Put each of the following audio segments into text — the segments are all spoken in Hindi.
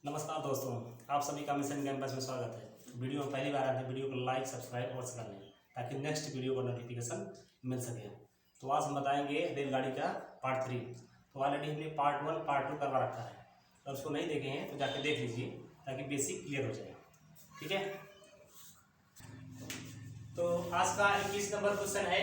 नमस्कार दोस्तों, आप सभी का मिशन कैंपस में स्वागत है। वीडियो में पहली बार आते हैं, वीडियो को लाइक सब्सक्राइब और कर लें ताकि नेक्स्ट वीडियो को नोटिफिकेशन मिल सके। तो आज हम बताएंगे रेलगाड़ी का पार्ट 3। तो ऑलरेडी हमने पार्ट 1 पार्ट 2 करवा रखा है, और उसको नहीं देखे हैं तो जाके देख लीजिए ताकि बेसिक क्लियर हो जाए। ठीक है, तो आज का 21 नंबर क्वेश्चन है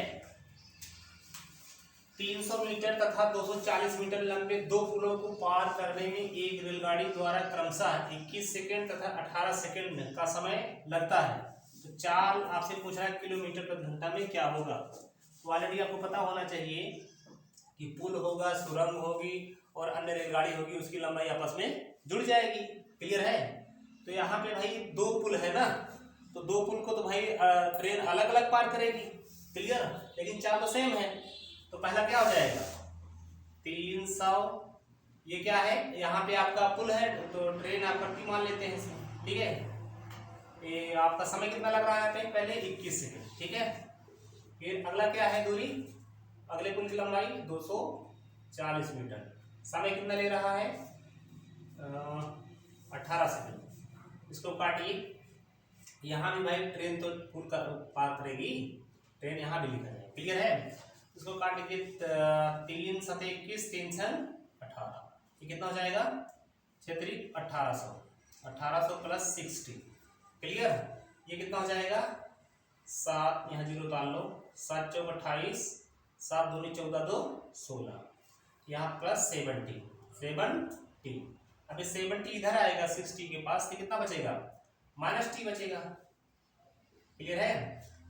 300 मीटर तथा 240 मीटर लंबे दो पुलों को पार करने में एक रेलगाड़ी द्वारा क्रमशः 21 सेकंड तथा 18 सेकंड का समय लगता है। तो चाल आपसे पूछ रहा है किलोमीटर प्रति घंटा में क्या होगा। तो ऑलरेडी आपको पता होना चाहिए कि पुल होगा, सुरंग होगी और अन्य रेलगाड़ी होगी, उसकी लंबाई आपस में जुड़ जाएगी। क्लियर है। तो यहाँ पे भाई दो पुल है ना, तो दो पुल को तो भाई ट्रेन अलग अलग पार करेगी। क्लियर, लेकिन चाल तो सेम है। तो पहला क्या हो जाएगा 300, ये क्या है, यहाँ पे आपका पुल है तो ट्रेन आपका टी मान लेते हैं इसमें। ठीक है, ये आपका समय कितना लग रहा है, पहले 21 सेकंड। ठीक है, फिर अगला क्या है दूरी, अगले पुल की लंबाई 240 मीटर, समय कितना ले रहा है 18 सेकंड। इसको काटिए, यहाँ भी भाई ट्रेन तो पुल का पार करेगी, ट्रेन यहाँ भी लिखा है। क्लियर है, इसको काट लीजिए 3 7 21 3 6 18, ये कितना हो जाएगा 6 1800, 1800 प्लस 60। क्लियर, ये कितना हो जाएगा 7, यहाँ 0 डाल लो, 7 चौक 28, 7 दूनी 14 2 16, यहाँ प्लस 70। अभी 70 इधर आएगा 60 के पास, तो कितना बचेगा -t बचेगा। क्लियर है,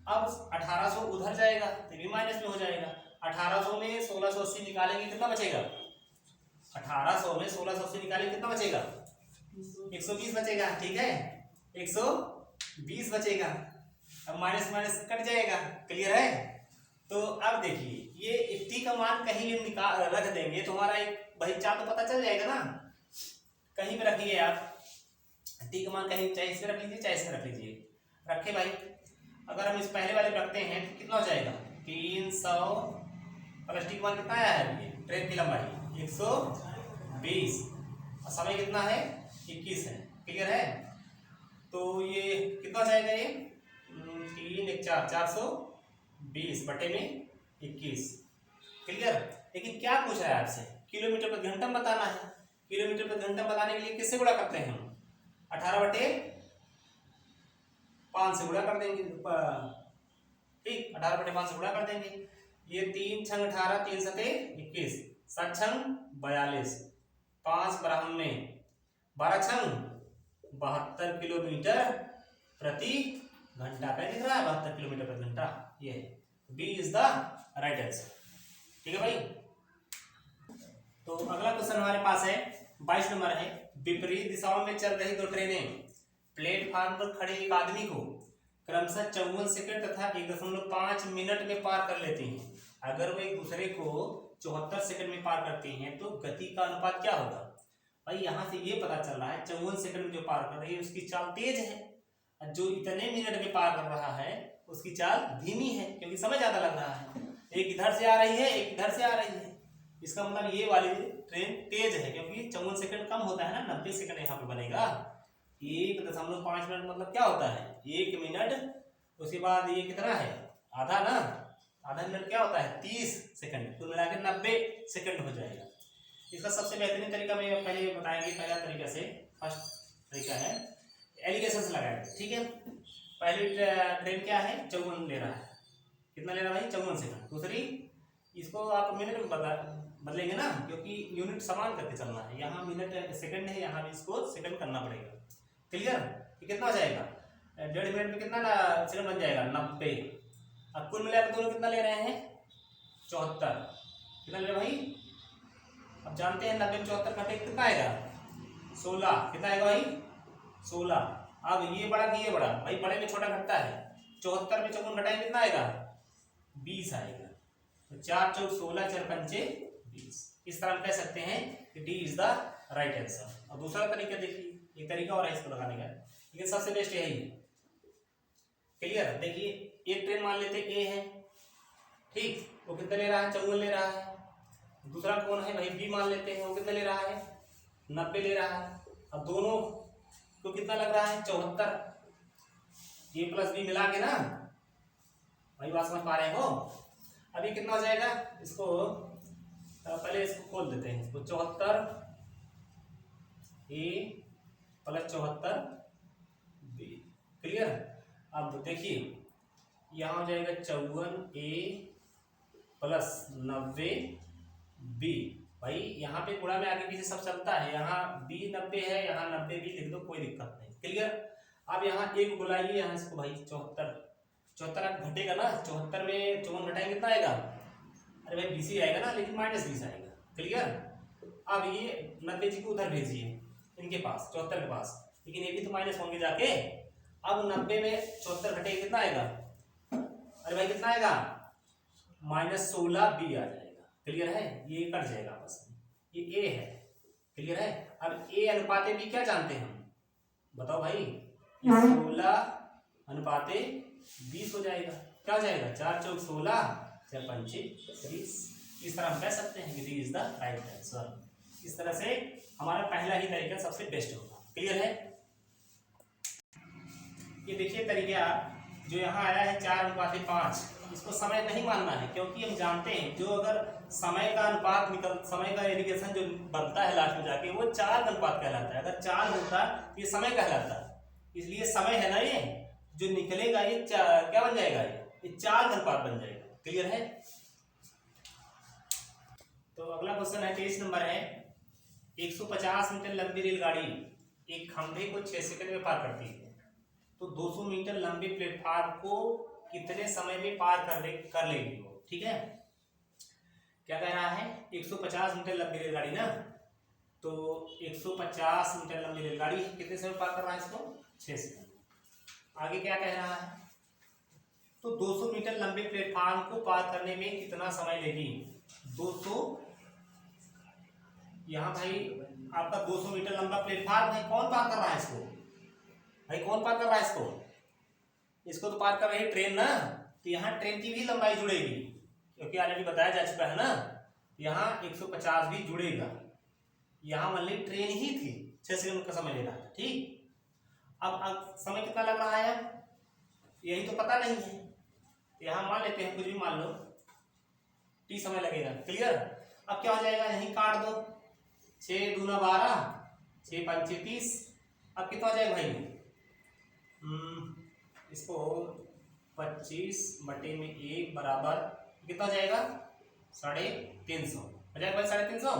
अब 1800 उधर जाएगा तो भी माइनस में हो जाएगा। 1800 में 1680 निकालेंगे कितना बचेगा, 1800 में 1680 निकालेंगे कितना बचेगा 120 बचेगा। ठीक है, 120 बचेगा, अब माइनस माइनस कट जाएगा। क्लियर है, तो अब देखिए ये टी का मान कहीं भी निकाल रख देंगे तो हमारा एक भाई चाल तो पता चल जाएगा ना। कहीं भी रखिए आप, टी का मान कहीं चाहे इसमें रख लीजिए चाहे इसमें रख लीजिए, रखे भाई। अगर हम इस पहले वाले में रखते हैं तो कितना हो जाएगा 300 प्लस टी मान कितना आया है, ये ट्रेन की लंबाई 120 और समय कितना है 21 है। क्लियर है, तो ये कितना हो जाएगा, ये 3 1 4 420 बटे में 21। क्लियर, लेकिन क्या पूछ रहा है आपसे, किलोमीटर प्रति घंटा में बताना है। किलोमीटर प्रति घंटा बताने के लिए किससे गुणा करते हैं हम, 18 बटे 5 से गुणा कर देंगे। ठीक, 18 बटे 5 से गुणा कर देंगे। ये 3 छंग 18, 3 सते 21, 7 छंग 42, 5 बराबर में 12 छंग 72 किलोमीटर प्रति घंटा। क्या दिख रहा है 72 किलोमीटर प्रति घंटा, ये B is the right answer. ठीक है भाई, तो अगला क्वेश्चन हमारे पास है 22 नंबर है। विपरीत दिशाओं में चल रही दो ट्रेनें प्लेटफार्म पर खड़े एक आदमी को क्रमशः 54 सेकंड तथा 1.5 मिनट में पार कर लेती हैं। अगर वो एक दूसरे को 74 सेकंड में पार करती हैं तो गति का अनुपात क्या होगा। भाई यहाँ से ये पता चल रहा है 54 सेकंड में जो पार कर रही है उसकी चाल तेज है, और जो इतने मिनट में पार कर रहा है उसकी चाल धीमी है, क्योंकि समय ज्यादा लग रहा है। एक इधर से आ रही है, एक इधर से आ रही है, इसका मतलब ये वाली ट्रेन तेज है, क्योंकि 54 सेकंड कम होता है ना, 90 सेकंड यहाँ पे बनेगा। 1.5 मिनट मतलब क्या होता है 1 मिनट, उसके बाद ये कितना है आधा ना, आधा मिनट क्या होता है 30 सेकंड, कुल मिला के 90 सेकंड हो जाएगा। इसका सबसे बेहतरीन तरीका मैं पहले बताएंगे। पहला तरीका से फर्स्ट तरीका है एलिगेशन लगाएंगे। ठीक है, पहली ट्रेन क्या है 54 ले रहा है, कितना ले रहा है भाई 54 सेकंड। दूसरी इसको आप मिनट में बदलेंगे ना, क्योंकि यूनिट समान करके चलना है। यहाँ मिनट सेकंड है, यहाँ भी इसको सेकंड करना पड़ेगा। क्लियर, ये कितना हो जाएगा 1.5 मिनट में कितना सेकंड बन जाएगा 90। अब कुल मिलाकर दोनों कितना ले रहे हैं 74, कितना ले रहे भाई, अब जानते हैं 90 में 74 घटे कितना आएगा 16, कितना आएगा भाई 16। अब ये बड़ा कि ये बड़ा, भाई बड़े में छोटा घटता है, 74 में 54 घटाएंगे कितना आएगा 20 आएगा। तो 4 चौक 16, 4 पंचे 20। इस तरह हम कह सकते हैं कि D is the right answer. और दूसरा तरीका देखिए, एक तरीका और है इसको लगाने का, लेकिन सबसे बेस्ट यही है। क्लियर, देखिए एक ट्रेन मान लेते ए है, ठीक, वो कितना ले रहा है 54 ले रहा है। दूसरा कौन है भाई बी मान लेते हैं, वो कितना ले रहा है 90 ले रहा है। अब दोनों को कितना लग रहा है 74, ए प्लस बी मिला के ना, वही बात समझ पा रहे हो। अभी कितना हो जाएगा, इसको पहले इसको खोल देते हैं, इसको 74 ए प्लस 74 बी, क्लियर। अब देखिए यहाँ हो जाएगा 54 ए प्लस 90 बी। भाई यहाँ पे गुणा में आगे पीछे सब चलता है, यहाँ बी 90 है, यहाँ 90 बी लिख दो, कोई दिक्कत नहीं, क्लियर। अब यहाँ एक बुलाइए यहाँ इसको भाई 74 घटेगा ना, 74 में 54 घटाएंगे कितना आएगा, अरे भाई 20 ही आएगा ना, लेकिन -20 आएगा, क्लियर। अब ये 90 जी को उधर भेजिए इनके पास 74 के पास, लेकिन ये भी तो माइनस होंगे जाके। अब 90 में 74 घटेगा कितना आएगा, अरे भाई कितना आएगा, -16 बी आ जाएगा, क्लियर है। ये कट जाएगा आपस में, ये ए है, क्लियर है। अब ए अनुपाते बी क्या जानते हैं हम, बताओ भाई, 16 अनुपाते 20 हो जाएगा, क्या हो जाएगा 4 चौक 16 4 पंचे 30। इस तरह हम कह सकते हैं कि D is the right answer. इस तरह से हमारा पहला ही तरीका सबसे बेस्ट होगा, क्लियर है। ये देखिए तरीका जो यहाँ आया है 4:5, इसको समय नहीं मानना है, क्योंकि हम जानते हैं जो अगर समय का अनुपात समय का एरिगेशन जो बनता है लास्ट में जाके वो 4 अनुपात कहलाता है। अगर 4 होता तो ये समय कहलाता है, इसलिए समय है ना, ये जो निकलेगा ये क्या बन जाएगा, ये 4 अनुपात बन जाएगा, क्लियर है। तो अगला क्वेश्चन है 23 नंबर है, 150 मीटर लंबी रेलगाड़ी एक खंभे को 6 सेकंड में पार करती है, तो 200 मीटर लंबे प्लेटफार्म को कितने समय में पार कर लेगी वो, ठीक है। क्या कह रहा है, 150 मीटर लंबी रेलगाड़ी ना, तो 150 मीटर लंबी रेलगाड़ी कितने समय पार कर रहा है इसको, 6 सेकंड। आगे क्या कह रहा है, तो 200 मीटर लंबे प्लेटफार्म को पार करने में कितना समय लेगी, 200, यहाँ भाई आपका 200 मीटर लंबा प्लेटफार्म है, कौन पार कर रहा है इसको भाई, कौन पार कर रहा है इसको तो पार कर रही है ट्रेन ना, तो यहाँ ट्रेन की भी लंबाई जुड़ेगी, क्योंकि ऑलरेडी बताया जा चुका है ना, यहाँ 150 भी जुड़ेगा। यहाँ मान ली ट्रेन ही थी, 6 सेकंड का समय ले रहा था, ठीक। अब समय कितना लग रहा है, यही तो पता नहीं है, यहाँ मान लेते हैं कुछ भी मान लो, टी समय लगेगा, क्लियर। अब क्या हो जाएगा, यहीं काट दो, 6 दूना 12 6 पंचे 30। अब कितना हो जाएगा भाई, इसको 25 बटे में 1 बराबर कितना हो जाएगा, 350 हो जाएगा भाई, 350।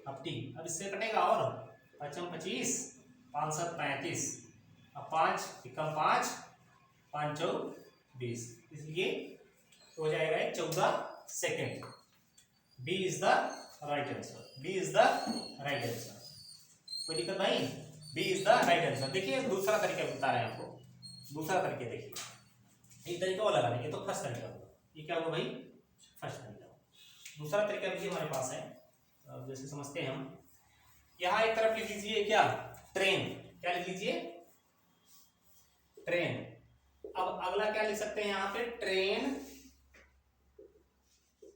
अब टी, अब इससे कटेगा और 5 25 5 7 35, अब 5 एकम 5 5 चौक 20, इसलिए हो जाएगा 14 second. B is the right answer, B is the right answer. कोई दिक्कत भाई, B is the right answer. देखिए दूसरा तरीका बता रहे हैं आपको, दूसरा तरीका देखिए, एक तरीका और लगा रहे, ये तो फर्स्ट तरीका होगा, ये क्या होगा भाई, फर्स्ट तरीका। दूसरा तरीका भी हमारे पास है, अब जैसे समझते हैं हम, यहाँ एक तरफ लिख लीजिए क्या, ट्रेन, क्या लिख लीजिए, ट्रेन। अब अगला क्या लिख सकते हैं यहाँ पे, ट्रेन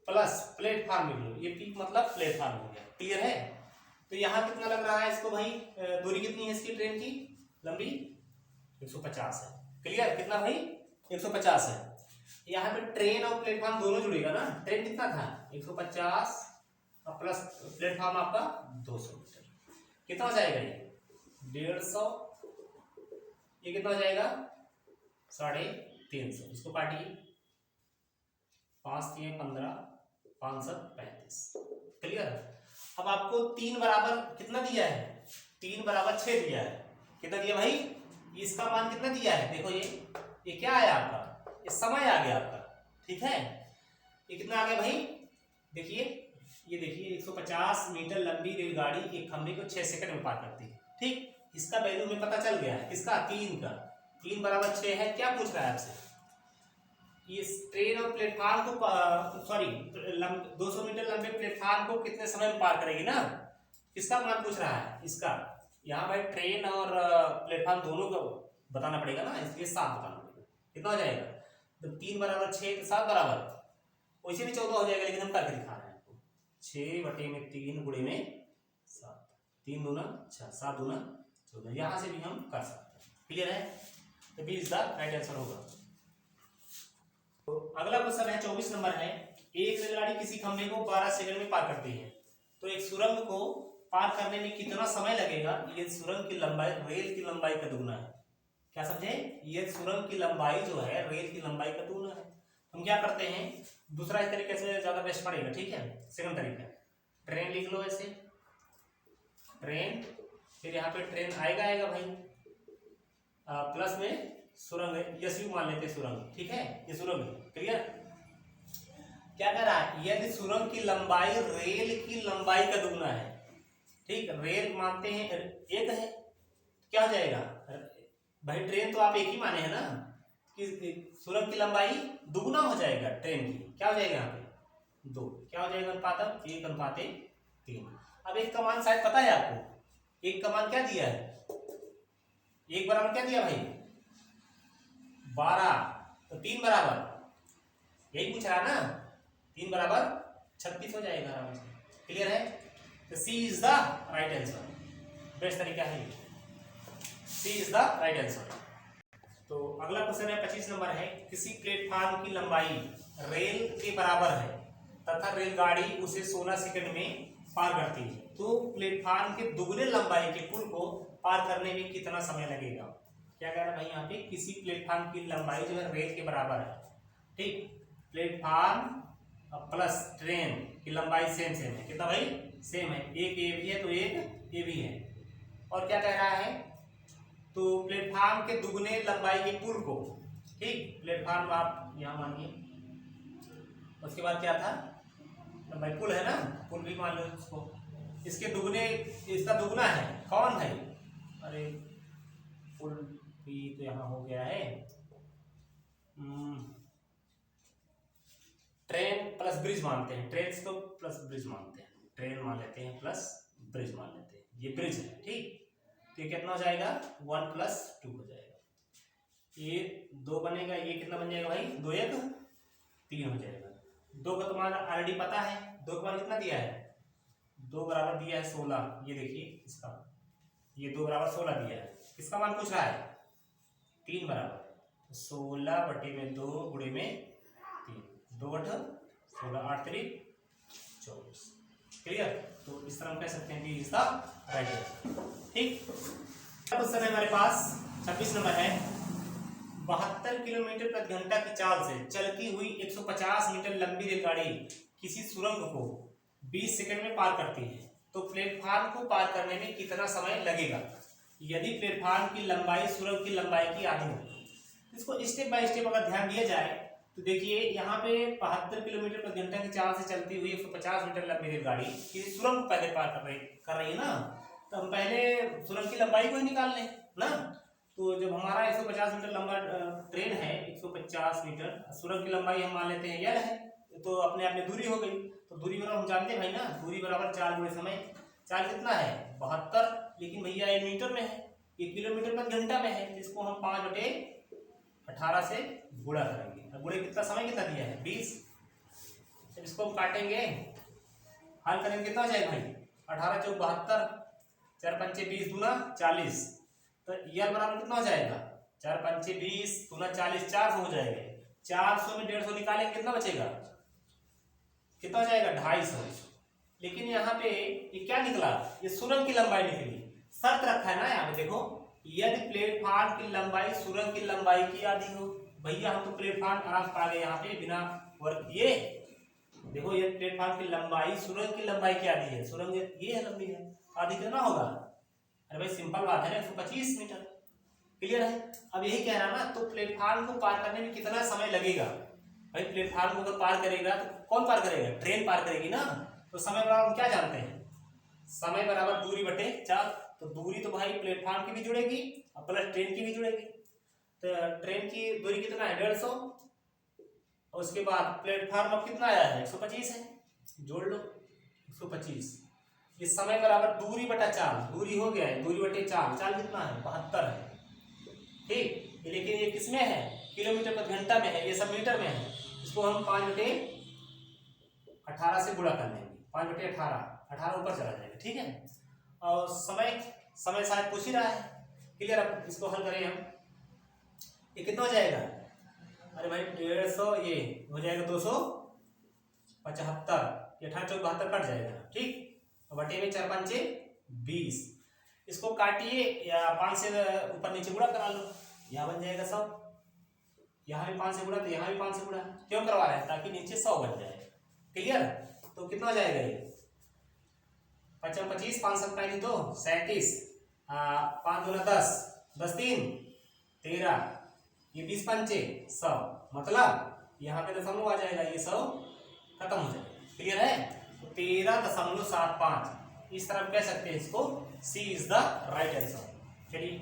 प्लस प्लेटफार्म लिख लो, ये पी मतलब प्लेटफार्म हो गया, क्लियर है। तो यहाँ कितना लग रहा है इसको भाई, दूरी कितनी है इसकी ट्रेन की लंबी, 150 है, क्लियर। कितना भाई, 150 है। यहाँ पे ट्रेन और प्लेटफार्म दोनों जुड़ेगा ना, ट्रेन कितना था 150 और प्लस प्लेटफार्म आपका 200 मीटर, कितना हो जाएगा ये 150, ये कितना हो जाएगा 350। इसको काटिए, 5 3 15 5 7 35, क्लियर। अब आपको 3 बराबर कितना दिया है, 3 बराबर 6 दिया है, कितना दिया भाई, इसका मान कितना दिया है, देखो ये क्या आया आपका, ये समय आ गया आपका, ठीक है। ये कितना आ गया भाई, देखिए ये देखिए 150 मीटर लंबी रेलगाड़ी एक खंभे को 6 सेकंड में पार करती है, ठीक। इसका वैल्यू हमें पता चल गया है, किसका, 3 का, 3 बराबर 6 है। क्या पूछ रहा है आपसे, इस ट्रेन और प्लेटफार्म को, सॉरी 200 मीटर लंबे प्लेटफार्म को कितने समय में पार करेगी ना, किसका मान पूछ रहा है, इसका। यहाँ भाई ट्रेन और प्लेटफार्म दोनों को बताना पड़ेगा ना, इसलिए 7 बताना पड़ेगा। कितना हो जाएगा, तो 3 बराबर 6 तो 7 बराबर, वैसे भी 14 हो जाएगा, लेकिन हम करके दिखा रहे हैं आपको, 6 बटे में 3 गुणे में 7, 3 दूना 6, 7 दूना 14, यहाँ से भी हम कर सकते हैं। क्लियर है? तो B is the right answer होगा। तो अगला क्वेश्चन है 24 नंबर है, एक रेलगाड़ी किसी खंभे को 12 सेकंड में पार करती है, तो एक सुरंग को पार करने में कितना समय लगेगा? ये सुरंग की लंबाई रेल की लंबाई का दुगना है। क्या समझे? ये सुरंग की लंबाई जो है रेल की लंबाई का दुगना है। हम क्या करते हैं, दूसरा इस तरीके से ज्यादा बेस्ट पड़ेगा। ठीक है, सेकंड तरीका, ट्रेन लिख लो ऐसे, ट्रेन, फिर यहाँ पे ट्रेन आएगा भाई, प्लस में सुरंग है, यू मान लेते सुरंग। ठीक है, ये सुरंग है। क्लियर? क्या कह रहा है, यदि सुरंग की लंबाई रेल की लंबाई का दुगना है, ठीक, रेल मानते हैं एक है, क्या हो जाएगा भाई, ट्रेन तो आप एक ही माने हैं ना, कि सुरंग की लंबाई दुगना हो जाएगा ट्रेन की। क्या हो जाएगा यहाँ पे 2, क्या हो जाएगा अनुपात 1:3। अब एक कमान शायद पता है आपको, एक कमान क्या दिया है, एक बराबर क्या दिया भाई 12, तो 3 बराबर, यही पूछ रहा ना, 3 बराबर 36 हो जाएगा आराम से। क्लियर है? तो C is the right answer, best तरीका है, C is the right answer. तो अगला क्वेश्चन है 25 नंबर है, किसी प्लेटफार्म की लंबाई रेल के बराबर है तथा रेलगाड़ी उसे 16 सेकंड में पार करती है, तो प्लेटफार्म के दुगने लंबाई के पुल को पार करने में कितना समय लगेगा? क्या कह रहा है भाई यहाँ पे, किसी प्लेटफार्म की लंबाई जो है रेल के बराबर है, ठीक, प्लेटफार्म प्लस ट्रेन की लंबाई सेम है, कितना भाई सेम है, एक ए भी है तो एक ए भी है, और क्या कह रहा है, तो प्लेटफार्म के दुगने लंबाई के पुल को, ठीक, प्लेटफार्म आप यहाँ मानिए, उसके बाद क्या था लंबाई, पुल है ना, पुल भी मान लो उसको, इसके दुगने, इसका दुगना है कौन भाई, अरे पुल भी तो यहाँ हो गया है, ट्रेन प्लस ब्रिज मानते हैं, ट्रेन को प्लस ब्रिज मानते हैं, ट्रेन मान लेते हैं प्लस ब्रिज मान लेते हैं, ये ब्रिज है। ठीक, तो ये कितना हो जाएगा 1 + 2 हो जाएगा, ये 2 बनेगा, ये कितना बन जाएगा भाई 2 1 3 हो जाएगा। 2 का तुम्हारा ऑलरेडी पता है, 2 के बाद कितना दिया है, 2 बराबर दिया है 16, ये देखिए इसका, ये 2 बराबर 16 दिया है, किसका मान पूछ रहा है 3 बराबर, 16/2 गुणे में 3, 2 × 16, 8 × 3 24। क्लियर? तो इस तरह हम कह सकते हैं कि इसका राइट आंसर। ठीक, क्वेश्चन है हमारे पास 26 नंबर है, 72 किलोमीटर प्रति घंटा की चाल से चलती हुई 150 मीटर लंबी रेलगाड़ी किसी सुरंग को 20 सेकंड में पार करती है, तो प्लेटफार्म को पार करने में कितना समय लगेगा यदि प्लेटफार्म की लंबाई सुरंग की लंबाई की आधी हो? इसको स्टेप बाय स्टेप अगर ध्यान दिया जाए तो देखिए यहाँ पे 72 किलोमीटर प्रति घंटा की चाल से चलती हुई 150 मीटर लंबी रेलगाड़ी किसी सुरंग को पहले पार कर रही है ना, तो हम पहले सुरंग की लंबाई को ही निकाल लें ना। तो जब हमारा 150 मीटर लंबा ट्रेन है, 150 मीटर, सुरंग की लंबाई हम मान लेते हैं यह है, तो अपने आप में दूरी हो गई, तो दूरी बराबर हम जानते हैं भाई ना, दूरी बराबर 4 गुणे समय। 4 कितना है 72, लेकिन भैया ये मीटर में है, ये किलोमीटर प्रति घंटा में है, इसको हम 5/18 से गुणा करेंगे। गुणे कितना समय कितना दिया है 20, इसको हम काटेंगे, हल करेंगे कितना हो जाएगा भाई 18 × 4 72, 4 × 5 20 दूना 40, तो यल बराबर कितना हो जाएगा 4 × 5 20 दूना 40, 400 हो जाएगा। 400 में 150 निकालेंगे कितना बचेगा, कितना हो जाएगा 250। लेकिन यहाँ पे ये क्या निकला, ये सुरंग की लंबाई निकली। शर्त रखा है ना यहाँ पे, देखो यदि प्लेटफार्म की लंबाई सुरंग की लंबाई की आधी हो, भैया हम तो प्लेटफार्म आराम पा गए यहाँ पे बिना वर्क किए। देखो ये प्लेटफार्म की लंबाई सुरंग की लंबाई की आधी है, सुरंग ये है लंबी है, आधी कितना होगा, अरे भाई सिंपल बात है ना 125 मीटर। क्लियर है? अब यही कह रहा ना, तो प्लेटफार्म को पार करने में कितना समय लगेगा भाई, प्लेटफार्म को अगर पार करेगा तो कौन पार करेगा, ट्रेन पार करेगी ना, तो समय बराबर हम क्या जानते हैं, समय बराबर दूरी बटे 4, तो दूरी तो भाई प्लेटफार्म की भी जुड़ेगी और प्लस ट्रेन की भी जुड़ेगी, तो ट्रेन की दूरी कितना है 150, और उसके बाद प्लेटफार्म अब कितना आया है 125 है, जोड़ लो 125, ये समय बराबर दूरी बटा 4, दूरी हो गया है, दूरी बटे 4, 4 कितना है 72 है। ठीक, लेकिन ये किसमें है किलोमीटर प्रति घंटा में है, ये सब मीटर में है, इसको हम 5/18 से गुणा कर लेंगे, 5/18, 18 ऊपर चला जाएगा। ठीक है, और समय समय शायद पूछ ही रहा है। क्लियर। अब इसको हल करें हम, ये कितना हो जाएगा, अरे भाई 150, ये हो जाएगा 275, 18 चौक 72 कट जाएगा। ठीक, बटे में 4 5 20, इसको काटिए या 5 से ऊपर नीचे गुणा करा लो, यहाँ बन जाएगा 100, यहाँ भी 5 से गुणा तो यहाँ भी 5 से गुणा, क्यों करवा रहे हैं, ताकि नीचे 100 बन जाए। क्लियर। तो कितना हो जाएगा ये 55 25, 5 7 2 37, 5 2 10, 10 3 13, ये 20 5 100, मतलब यहाँ पे दशमलव आ जाएगा, ये 100 खत्म हो जाएगा। क्लियर है। तो 13.75 इस तरह कह सकते हैं इसको, सी इज द राइट आंसर। चलिए,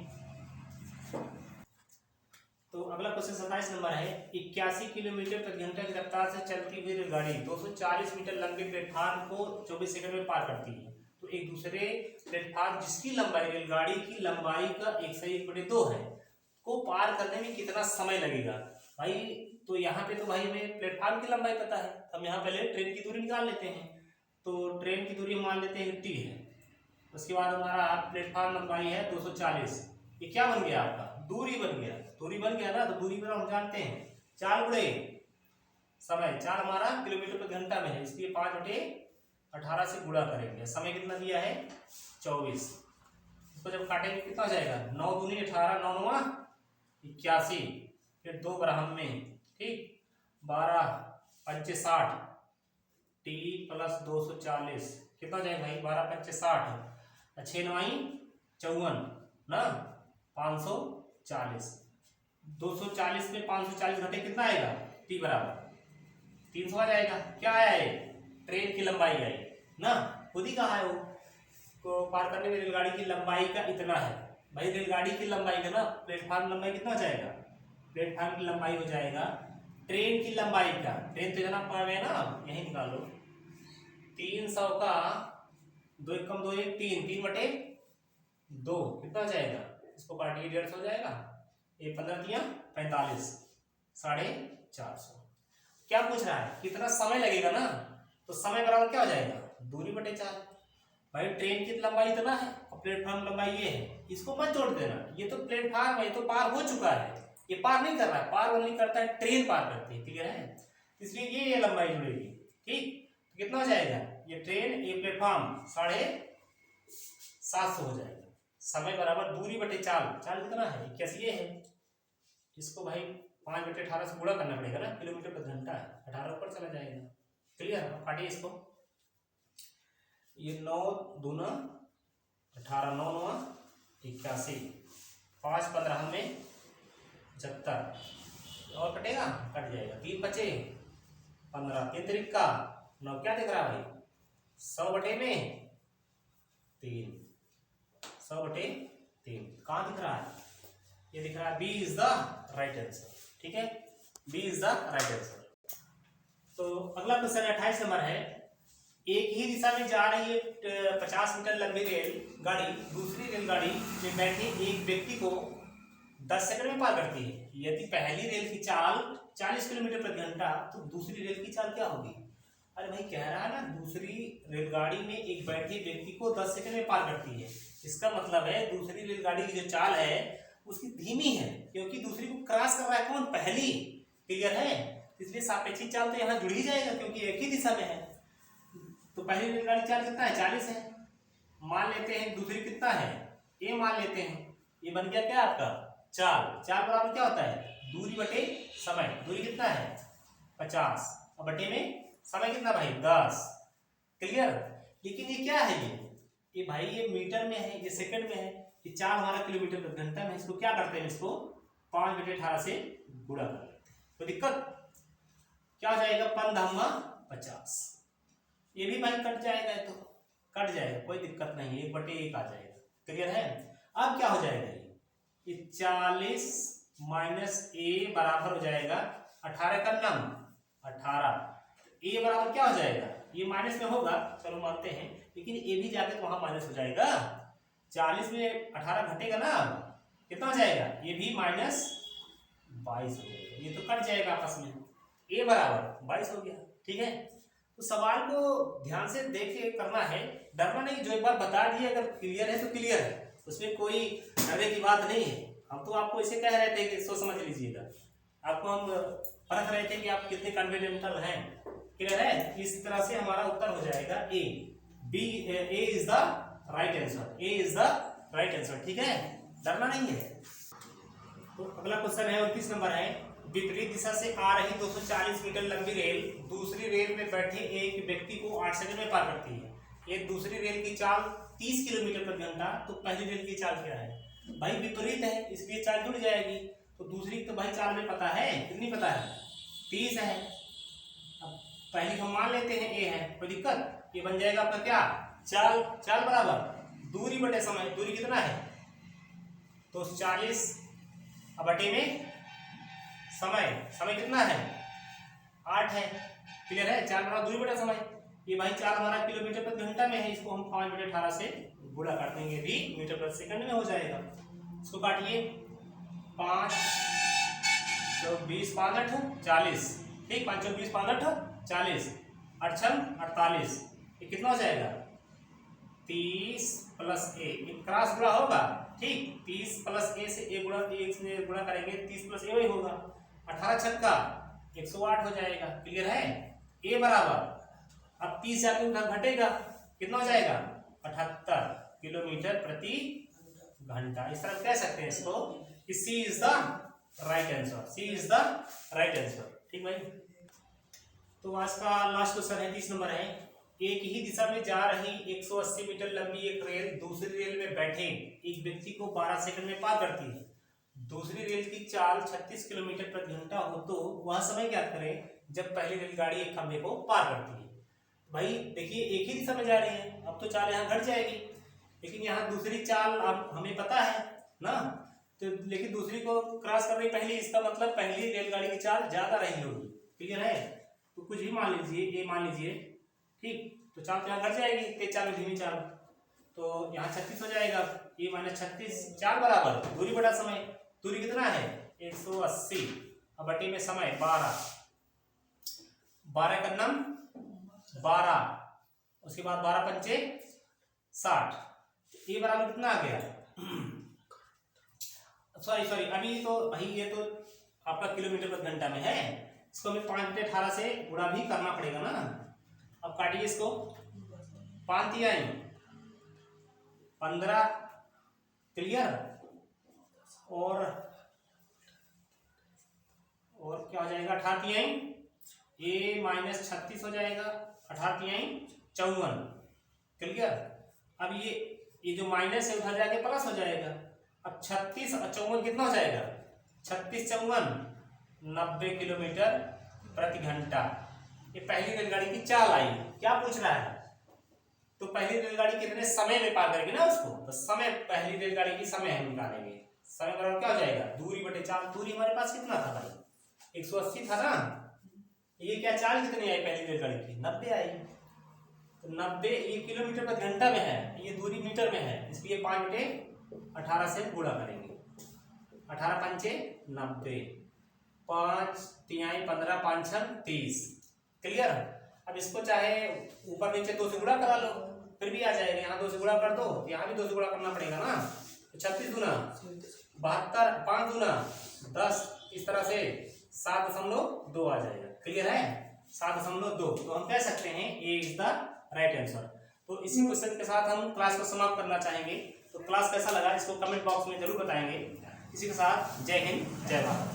तो अगला क्वेश्चन 27 नंबर है, 81 किलोमीटर प्रति घंटा की रफ्तार से चलती हुई रेलगाड़ी 240 मीटर लंबे प्लेटफार्म को 24 सेकंड में पार करती है। तो एक दूसरे प्लेटफार्म जिसकी लंबाई रेलगाड़ी की लंबाई का 1/2 है को पार करने में कितना समय लगेगा भाई। तो यहाँ पे तो भाई हमें प्लेटफार्म की लंबाई पता है, हम यहाँ पहले ट्रेन की दूरी निकाल लेते हैं। तो ट्रेन की दूरी मान लेते हैं t है, उसके बाद हमारा प्लेटफार्म लंबाई है 240, ये क्या बन गया आपका, दूरी बन गया। दूरी बन गया ना, तो दूरी पर हम जानते हैं 4 गुणे समय, 4 हमारा किलोमीटर प्रति घंटा में है, इसलिए 5/18 से गुणा करेंगे। समय कितना दिया है 24, इसको जब काटेंगे कितना हो जाएगा, 9 दूनी 18, 9 9 81, फिर 2 ग्राम में, ठीक, 12 5 60, टी प्लस 240 कितना हो जाएगा भाई, 12 5 60, 6 9 54 ना, 540, 240 में 540 घटे कितना आएगा, टी बराबर 300 आ जाएगा। क्या आया है, ट्रेन की लंबाई आई ना, खुद ही कहा है वो, को पार करने में रेलगाड़ी की लंबाई का इतना है। भाई रेलगाड़ी की लंबाई का ना, प्लेटफार्म लंबाई कितना हो जाएगा, प्लेटफार्म की लंबाई हो जाएगा ट्रेन की लंबाई का, ट्रेन तो इतना पार है ना, यही निकालो, 300 का 2 1 2 1 3, 3/2 कितना हो जाएगा, इसको काटिए 150 हो जाएगा, ये 15 दिया 45, 450। क्या पूछ रहा है, कितना समय लगेगा ना, तो समय बराबर क्या हो जाएगा, दूरी बटे 4। भाई ट्रेन की लंबाई इतना है और प्लेटफॉर्म लंबाई ये है, इसको मत जोड़ देना, ये तो प्लेटफॉर्म है, ये तो पार हो चुका है, ये पार नहीं कर रहा है, पार वो नहीं करता है, ट्रेन पार करती है। क्लियर है, इसलिए ये लंबाई जुड़ेगी। ठीक, तो कितना हो जाएगा, ये ट्रेन ये प्लेटफॉर्म 750 हो जाएगा। समय बराबर दूरी बटे 4, 4 कितना है 81, ये है, इसको भाई 5/18 से गुणा करना पड़ेगा ना, किलोमीटर प्रति घंटा है, 18 ऊपर चला जाएगा। क्लियर, काटिए इसको, ये 9 दूना 18, 9 9 81, 5 15 में 75 और कटेगा, कट जाएगा, 3 बचे 15, 3 3 का 9, क्या दिख रहा है भाई, 100 बटे में 3, 100 बटे 3 कहाँ दिख रहा है, ये दिख रहा है, B is the right answer. ठीक है, B is the right answer. तो अगला क्वेश्चन 28 नंबर है, एक ही दिशा में जा रही 50 मीटर लंबी रेलगाड़ी दूसरी रेलगाड़ी में बैठे एक व्यक्ति को 10 सेकंड में पार करती है। यदि पहली रेल की चाल 40 किलोमीटर प्रति घंटा, तो दूसरी रेल की चाल क्या होगी। अरे भाई कह रहा है ना, दूसरी रेलगाड़ी में एक बैठे व्यक्ति को 10 सेकंड में पार करती है, इसका मतलब है दूसरी रेलगाड़ी की जो चाल है उसकी धीमी है, क्योंकि दूसरी को क्रॉस कर रहा है कौन, पहली। क्लियर है, इसलिए सापेक्षिक चाल तो यहाँ जुड़ ही जाएगा, क्योंकि एक ही दिशा में है। तो पहली रेलगाड़ी चाल कितना है, 40 है, मान लेते हैं दूसरी कितना है, ये मान लेते हैं, ये बन गया क्या आपका चाल। चाल बराबर क्या होता है, दूरी बटे समय, दूरी कितना है 50 और बटे में समय कितना भाई 10। क्लियर, लेकिन ये क्या है, ये भाई ये मीटर में है, ये सेकंड में है, ये चाल हमारा किलोमीटर प्रति घंटा में, इसको क्या करते हैं, इसको 5/18 से गुणा कर लेते हैं। तो दिक्कत क्या हो जाएगा, 5×50, ये भी भाई कट जाएगा, तो कट जाएगा, कोई दिक्कत नहीं है, 1/1 आ जाएगा। क्लियर है, अब क्या हो जाएगा, ये 40 माइनस ए बराबर हो जाएगा 18 का नम 18, ए बराबर क्या हो जाएगा, ये माइनस में होगा, चलो मानते हैं, लेकिन ए भी जाके तो वहां माइनस हो जाएगा, 40 में 18 घटेगा ना, कितना हो जाएगा, ये भी -22 हो जाएगा, ये तो कट जाएगा आपस में, ए बराबर 22 हो गया। ठीक है, तो सवाल को ध्यान से देख के करना है डरना नहीं, जो एक बार बता दिए अगर क्लियर है तो क्लियर है, उसमें कोई डरने की बात नहीं है। हम तो आपको इसे कह रहे थे कि सोच समझ लीजिएगा, आपको हम परख रहे थे कि आप कितने कॉन्फिडेंटल हैं। क्लियर है? इस तरह से हमारा उत्तर हो जाएगा A. B, A is the right answer, A is the right answer. ठीक है, डरना नहीं है। तो अगला क्वेश्चन है 29 नंबर है, विपरीत दिशा से आ रही 240 मीटर लंबी रेल दूसरी रेल में बैठे एक व्यक्ति को 8 सेकंड में पार करती है। ये दूसरी रेल की चाल 30 किलोमीटर प्रति घंटा, तो पहली रेल की चाल क्या है? भाई विपरीत है, इसलिए चाल जुड़ जाएगी। तो दूसरी तो भाई चाल में पता है, कितनी पता है? 30 है। अब पहली हम मान लेते हैं ए है, कोई दिक्कत? ये बन जाएगा आपका क्या? चाल। चाल बराबर दूरी बटे समय। दूरी कितना है? तो 40 बटे में समय। समय कितना है? 8 है। क्लियर है? चाल बराबर दूरी बटे समय। ये भाई चाल हमारा किलोमीटर प्रति घंटा में है, इसको हम 5/18 से गुणा कर देंगे, भी मीटर प्रति सेकंड में हो जाएगा। इसको काटिए, 5 + 20 = 40। ठीक, 5 + 20 = 40, 8 × 48। ये कितना हो जाएगा? 30 + a। क्रॉस गुणा होगा। ठीक, 30 + a से a गुणा करेंगे, 30 + a वही होगा। 18 छक्का 108 हो जाएगा। क्लियर है? a बराबर, अब 30 से घटेगा, कितना हो जाएगा? 78 किलोमीटर प्रति घंटा। इस तरह कह सकते हैं इसको कि C is the right answer. C is the right answer. ठीक भाई, तो आज का लास्ट क्वेश्चन है 30 नंबर है, एक ही दिशा में जा रही 180 मीटर लंबी एक रेल दूसरी रेल में बैठे एक व्यक्ति को 12 सेकंड में पार करती है। दूसरी रेल की चाल 36 किलोमीटर प्रति घंटा हो तो वह समय ज्ञात करें जब पहली रेलगाड़ी एक खंभे को पार करती है। भाई देखिए, एक ही दिशा में जा रही है, अब तो चाल यहाँ घट जाएगी, लेकिन यहाँ दूसरी चाल अब हमें पता है ना, तो लेकिन दूसरी को क्रॉस कर रही पहली, इसका मतलब पहली रेलगाड़ी की चाल ज्यादा रही होगी। क्लियर है? तो कुछ भी मान लीजिए, ये मान लीजिए। ठीक, तो चाल तो यहाँ घट जाएगी, तेज चाल में धीमी चाल, तो यहाँ 36 हो जाएगा। ये -36, चाल बराबर दूरी बटा समय। दूरी कितना है? 180 अब बटे में समय 12। 12 का नम 12, उसके बाद 12 पंचे 60। ये बराबर कितना आ गया? सॉरी अभी तो भाई ये तो आपका किलोमीटर प्रति घंटा में है, इसको हमें 5/18 से गुणा भी करना पड़ेगा ना। अब काटिए इसको, 5 × 3 = 15। क्लियर? और क्या हो जाएगा? 18 × 3 ये -36 हो जाएगा, 18 × 3 = 54। क्लियर? अब ये जो माइनस है उधर जाके प्लस हो जाएगा। अब 36 और 54 कितना हो जाएगा? 36 × 54 = 90 किलोमीटर प्रति घंटा। ये पहली रेलगाड़ी की चाल आई। क्या पूछ रहा है? तो पहली रेलगाड़ी कितने समय में पार करेगी ना उसको, तो समय, पहली रेलगाड़ी की समय हम निकालेंगे। समय बराबर क्या हो जाएगा? दूरी बटे चाल। दूरी हमारे पास कितना था भाई? 180 था ना। ये क्या चाल कितनी आई पहली रेलगाड़ी की? 90 आई। तो 90 ये किलोमीटर प्रति घंटा में है, ये दूरी मीटर में है, इसलिए 5/18 से गुणा करेंगे। 18 पंचे 90, 5 × 3 = 15, 5 × 6 = 30। क्लियर? अब इसको चाहे ऊपर नीचे 2 से गुणा करा लो, फिर भी आ जाएगा। यहाँ 2 से गुणा कर दो, यहाँ भी 2 से गुणा करना पड़ेगा ना। तो 36 दूना 72, 5 दूना 10, इस तरह से 7.2 आ जाएगा। क्लियर है? 7.2। तो हम कह सकते हैं ए इज द राइट आंसर। तो इसी क्वेश्चन के साथ हम क्लास को समाप्त करना चाहेंगे। तो क्लास कैसा लगा इसको कमेंट बॉक्स में जरूर बताएंगे। इसी के साथ जय हिंद, जय भारत।